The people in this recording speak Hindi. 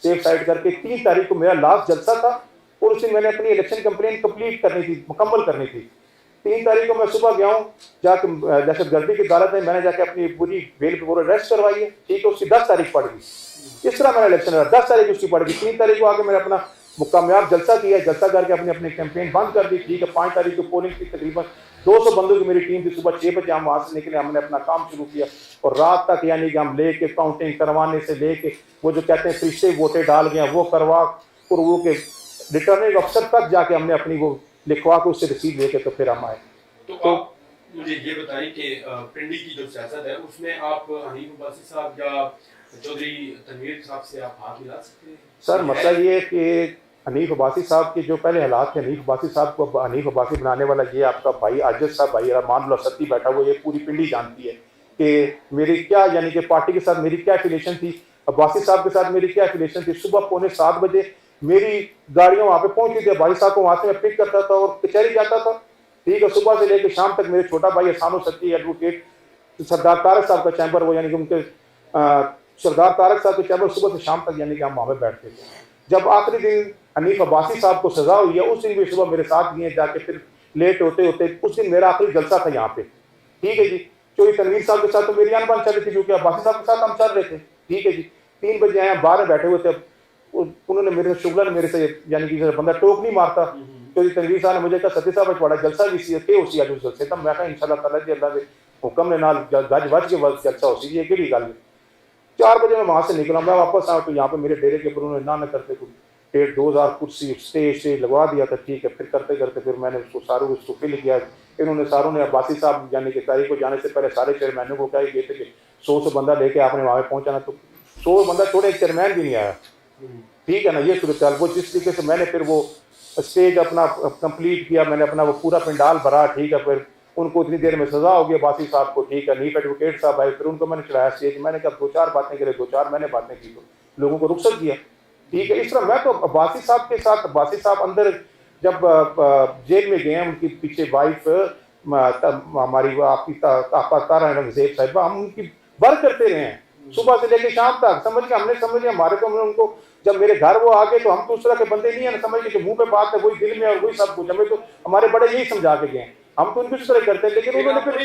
सेफ साइड करके 3 तारीख को मेरा लास्ट जलसा था और उस दिन मैंने अपनी इलेक्शन कंप्लेन कंप्लीट करनी थी, मुकम्मल करनी थी। 3 तारीख को मैं सुबह गया हूँ, जाके दहशतगर्दी की अदालत में मैंने जाके अपनी पूरी बेल पे पूरा अरेस्ट करवाई है, ठीक है। उसकी 10 तारीख पड़ गई, इस तरह मैंने इलेक्शन लड़ा, 10 तारीख उसकी पड़ गई। 3 तारीख को आके मैंने अपना कामयाब जलसा किया, जलसा करके अपनी अपनी कैंपेन बंद कर दी, ठीक है। 5 तारीख को पोलिंग की तकरीबन 200 बंदों की मेरी टीम थी। सुबह 6 बजे हम वहाँ से निकले, हमने अपना काम शुरू किया और रात तक यानी कि हम लेके काउंटिंग करवाने से लेके वो जो कहते हैं फरिश्ते वोटें डाल गए वो करवा और वो के रिटर्निंग अफसर तक जाके हमने अपनी वो लिखवा के उससे रसीद लेके तो फिर हम आए। तो आप मुझे ये बताएं कि पिंडी की जो सियासत है उसमें आप हनीफ अब्बासी साहब या चौधरी तनवीर साहब से आप हाथ मिला सकते हैं? सर मतलब ये कि हनीफ अब्बासी साहब के जो पहले हालात थे, हनीफ अब्बासी साहब को हनीफ अब्बासी बनाने वाला ये आपका भाई आजिज साहब, भाई रहमान सत्ती बैठा हुआ, ये पूरी पिंडी जानती है कि मेरी क्या यानी कि पार्टी के साथ मेरी क्या एफिलेशन थी, अब्बासी साहब के साथ मेरी क्या एफिलेशन थी। सुबह 6:45 बजे मेरी गाड़ियाँ वहाँ पे पहुँची थी, भाई साहब को वहाँ से मैं पिक करता था और कचहरी जाता था, ठीक है। सुबह से लेकर शाम तक मेरे छोटा भाई एहसानो सत्ती एडवोकेट सरदार तारक साहब का चैम्बर, वो यानी कि उनके सरदार तारक साहब के चैम्बर सुबह से शाम तक यानी कि हम वहाँ पे बैठते थे। जब आखिरी दिन हनीफ अब्बासी साहब को सजा हुई है उस दिन भी सुबह मेरे साथ गए जाके, फिर लेट होते होते उस दिन मेरा आखिरी जलसा था यहाँ पे, ठीक है जी। चौधरी तनवीर साहब के साथ तो मेरी अनबन चल रही थी क्योंकि अब्बासी साहब के साथ हम चल रहे थे, ठीक है जी। 3 बजे आए, बाहर बैठे हुए थे, उन्होंने मेरे से शुगला ने मेरे से यानी कि बंदा टोक नहीं मारता। चौधरी तनवीर साहब ने मुझे कहा सती साहब बड़ा जलसा भी सी के उसी आज जलसे तब मैं कहा इंशाल्लाह ताला जी अल्लाह के हुक्म ने नाल गज वज के वक्त जलसा हो सी ये केड़ी गल है। 4 बजे मैं वहां से निकला, मैं वापस आया तो यहाँ पे मेरे डेरे के ऊपर उन्होंने ना करते कुछ 1,500 कुर्सी स्टेज लगवा दिया था, ठीक है। फिर करते करते फिर मैंने उसको सारों को फिल किया। इन्होंने सारों ने अब्बासी साहब यानी कि तारीख को जाने से पहले सारे चेयरमैनों को कहा ये थे कि 100 बंदा लेके आपने वहाँ पे पहुंचाना, तो 100 बंदा छोड़े एक चेयरमैन भी नहीं आया, ठीक है ना। ये सूरत हाल वो जिस तरीके से मैंने फिर वो स्टेज अपना कंप्लीट किया, मैंने अपना वो पूरा पंडाल भरा, ठीक है। फिर उनको इतनी देर में सजा हो गई अब्बासी साहब को, ठीक है। नीफ एडवोकेट साहब आए, फिर उनको मैंने चढ़ाया स्टेज, मैंने कहा 2-4 बातें करे, 2-4 मैंने बातें की तो लोगों को रुखसत दिया, ठीक है। इस तरह मैं तो अब्बासी साहब के साथ, अब्बासी साहब अंदर जब जेल में गए, उनकी पीछे वाइफ हमारी आपकी तारा ज़ेब साहिबा, हम उनकी बर करते रहे हैं सुबह से लेकर शाम तक, समझ के हमने समझ लिया हमारे को, हमने उनको जब मेरे घर वो आ गए तो हम तो उस तरह के बंदे नहीं है ना, समझ के मुंह पे बात है वही दिल में और वही सब कुछ, हमें तो हमारे बड़े यही समझा के गए, हम तो उनकी तरह करते हैं। लेकिन उन्होंने फिर